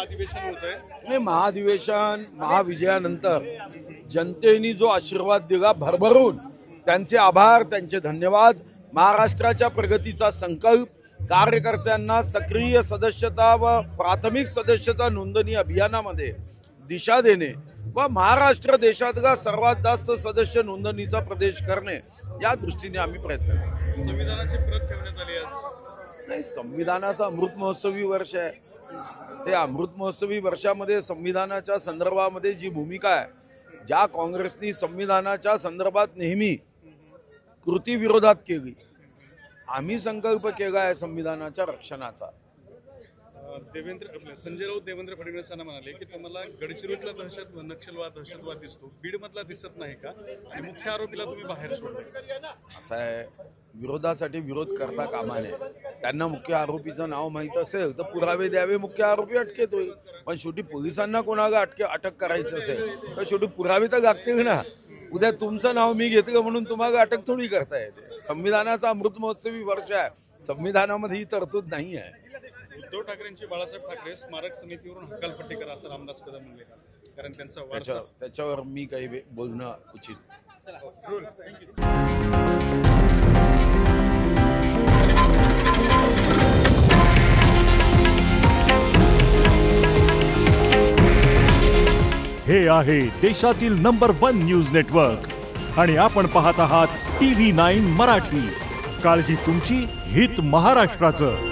महाधिवेशन होतंय. हे महाधिवेशन महाविजयानंतर जनतेने जो आशीर्वाद दिला भरभरून त्यांचे आभार, त्यांचे धन्यवाद. महाराष्ट्राच्या प्रगतीचा संकल्प, कार्यकर्त्यांना सक्रिय सदस्यता व प्राथमिक सदस्यता नोंदणी अभियानामध्ये दिशा देणे व महाराष्ट्र देशातला सर्वात जास्त सदस्य नोंदणीचा प्रदेश करणे या दृष्टीने आम्ही प्रयत्न करतो. संविधानाची प्रत ठेवण्यात आली आज. नाही, संविधानाचा अमृत महोत्सवी वर्ष आहे. ते अमृत महोत्सवी वर्षामध्ये संविधानाच्या संदर्भामध्ये जी भूमिका आहे, ज्या काँग्रेसनी संविधानाच्या संदर्भात नेहमी कृती विरोधात केली, आम्ही संकल्प केला आहे संविधानाच्या रक्षणाचा. संजय राऊत देवेंद्र फडणवीसांना म्हणाले की तुम्हाला गडचिरोलीतला दहशतवाद दिसतो, बीडमधला दिसत नाही का, आणि मुख्य आरोपीला तुम्ही बाहेर सोडले. असं आहे, विरोधासाठी विरोध करता कामा नये. त्यांना मुख्य आरोपीचं नाव माहीत असेल तर पुरावे द्यावे, मुख्य आरोपी अटकेत होईल. पण शेवटी पोलिसांना कोणाला अटक करायची असेल तर शेवटी पुरावे तर लागतील ना. उद्या तुमचं नाव मी घेतलं म्हणून तुम्हाला अटक थोडी करता येते. संविधानाचा अमृत महोत्सवी वर्ष आहे, संविधानामध्ये ही तरतूद नाही आहे. उद्धव ठाकरेंची बाळासाहेब ठाकरे स्मारक समितीवरून हकालपट्टी करा असं रामदास कदम म्हणले, कारण त्यांचा त्याच्यावर मी काही बोलणं उचित. हे आहे देशातील नंबर 1 न्यूज नेटवर्क आणि आपण पाहत आहात TV9 मराठी. काळजी तुमची, हित महाराष्ट्राचं.